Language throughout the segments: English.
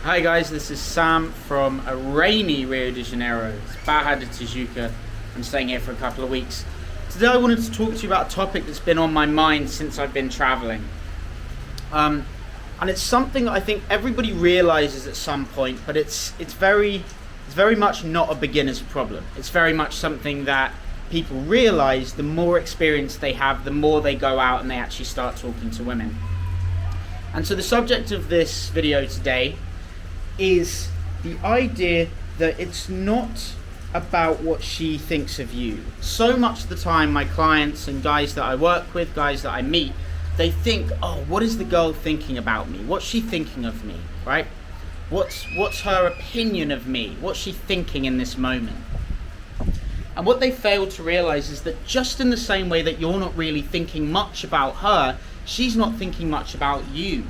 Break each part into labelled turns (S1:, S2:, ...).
S1: Hi guys, this is Sam from a rainy Rio de Janeiro. It's Barra de Tijuca. I'm staying here for a couple of weeks. Today I wanted to talk to you about a topic that's been on my mind since I've been traveling. And it's something that I think everybody realizes at some point, but it's very much not a beginner's problem. It's very much something that people realize the more experience they have, the more they go out and they actually start talking to women. And so the subject of this video today is the idea that it's not about what she thinks of you. So much of the time my clients and guys that I work with, guys that I meet, they think, oh, what is the girl thinking about me? What's she thinking of me, right? What's her opinion of me? What's she thinking in this moment? And what they fail to realize is that just in the same way that you're not really thinking much about her, she's not thinking much about you.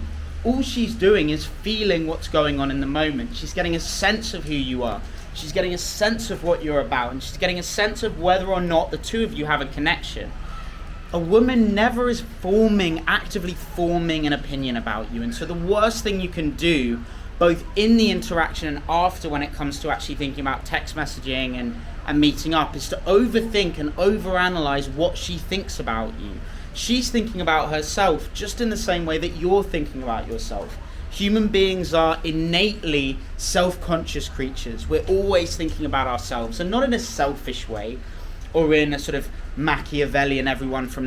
S1: All she's doing is feeling what's going on in the moment. She's getting a sense of who you are. She's getting a sense of what you're about, and she's getting a sense of whether or not the two of you have a connection. A woman never is actively forming an opinion about you. And so the worst thing you can do, both in the interaction and after, when it comes to actually thinking about text messaging and meeting up, is to overthink and overanalyze what she thinks about you. She's thinking about herself just in the same way that you're thinking about yourself. Human beings are innately self-conscious creatures. We're always thinking about ourselves, and not in a selfish way or in a sort of Machiavellian everyone for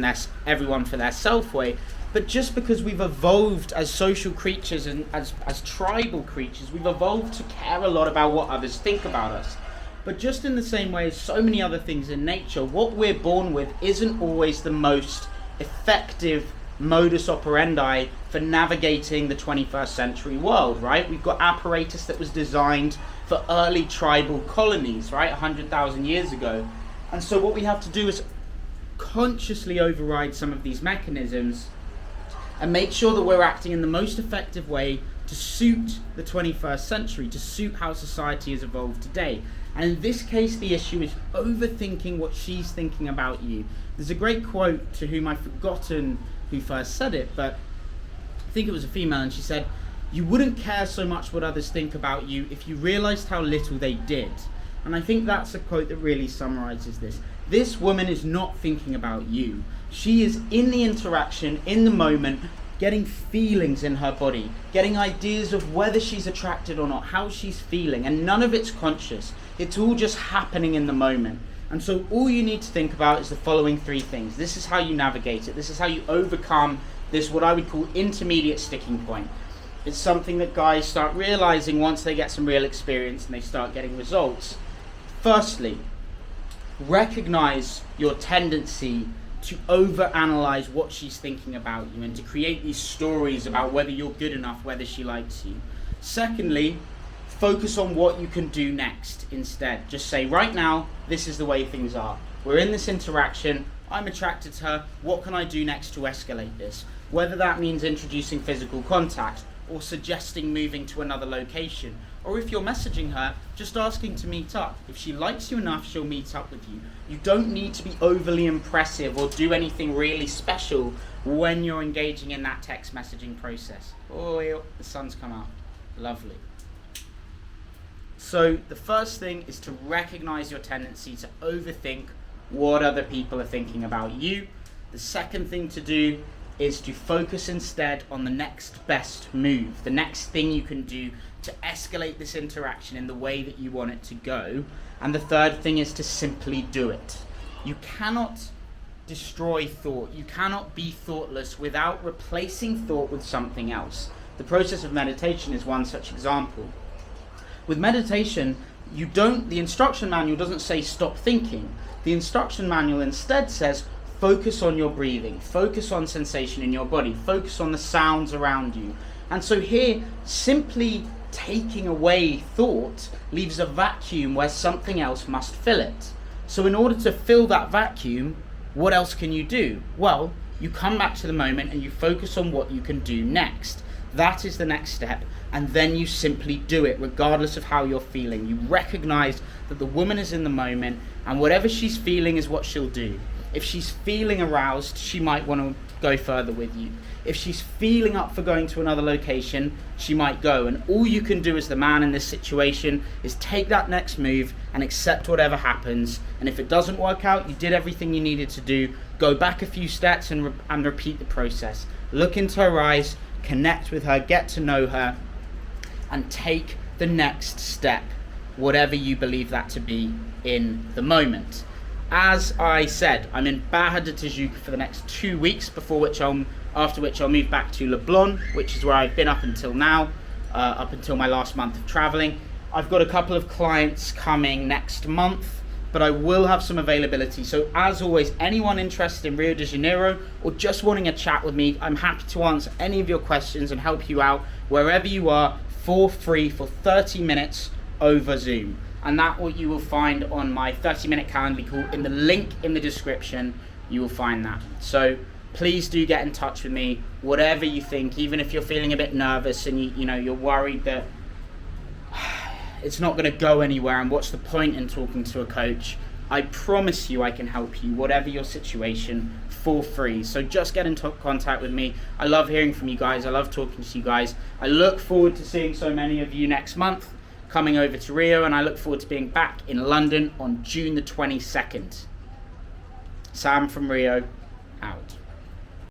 S1: their self way, but just because we've evolved as social creatures and as tribal creatures, we've evolved to care a lot about what others think about us. But just in the same way as so many other things in nature, what we're born with isn't always the most effective modus operandi for navigating the 21st century world, right? We've got apparatus that was designed for early tribal colonies, right? 100,000 years ago. And so what we have to do is consciously override some of these mechanisms and make sure that we're acting in the most effective way to suit the 21st century, to suit how society has evolved today. And in this case, the issue is overthinking what she's thinking about you. There's a great quote to whom I've forgotten who first said it, but I think it was a female, and she said, "You wouldn't care so much what others think about you if you realized how little they did." And I think that's a quote that really summarizes this. This woman is not thinking about you. She is in the interaction, in the moment, getting feelings in her body, getting ideas of whether she's attracted or not, how she's feeling, and none of it's conscious. It's all just happening in the moment. And so all you need to think about is the following three things. This is how you navigate it. This is how you overcome this, what I would call intermediate sticking point. It's something that guys start realizing once they get some real experience and they start getting results. Firstly, recognize your tendency to overanalyze what she's thinking about you and to create these stories about whether you're good enough, whether she likes you. Secondly, focus on what you can do next instead. Just say, right now, this is the way things are. We're in this interaction. I'm attracted to her. What can I do next to escalate this? Whether that means introducing physical contact or suggesting moving to another location. Or if you're messaging her, just asking to meet up. If she likes you enough, she'll meet up with you. You don't need to be overly impressive or do anything really special when you're engaging in that text messaging process. Oh, the sun's come out. Lovely. So the first thing is to recognize your tendency to overthink what other people are thinking about you. The second thing to do is to focus instead on the next best move, the next thing you can do to escalate this interaction in the way that you want it to go. And the third thing is to simply do it. You cannot destroy thought. You cannot be thoughtless without replacing thought with something else. The process of meditation is one such example. With meditation, the instruction manual doesn't say stop thinking. The instruction manual instead says focus on your breathing, focus on sensation in your body, focus on the sounds around you. And so here, simply taking away thought leaves a vacuum where something else must fill it. So in order to fill that vacuum, what else can you do? Well, you come back to the moment and you focus on what you can do next. That is the next step, and then you simply do it regardless of how you're feeling. You recognize that the woman is in the moment, and whatever she's feeling is what she'll do. If she's feeling aroused, she might want to go further with you. If she's feeling up for going to another location, she might go. And all you can do as the man in this situation is take that next move and accept whatever happens. And if it doesn't work out, you did everything you needed to do. Go back a few steps and repeat the process. Look into her eyes, connect with her, get to know her, and take the next step, whatever you believe that to be in the moment. As I said, I'm in Barra de Tijuca for the next 2 weeks, after which I'll move back to Leblon, which is where I've been up until now, up until my last month of traveling. I've got a couple of clients coming next month, but I will have some availability. So as always, anyone interested in Rio de Janeiro or just wanting a chat with me, I'm happy to answer any of your questions and help you out wherever you are for free for 30 minutes over Zoom. And that what you will find on my 30-minute calendar call in the link in the description. You will find that. So please do get in touch with me, whatever you think, even if you're feeling a bit nervous and you're worried that it's not going to go anywhere and what's the point in talking to a coach. I promise you I can help you, whatever your situation, for free. So just get in contact with me. I love hearing from you guys. I love talking to you guys. I look forward to seeing so many of you next month, coming over to Rio, and I look forward to being back in London on June the 22nd. Sam from Rio, out.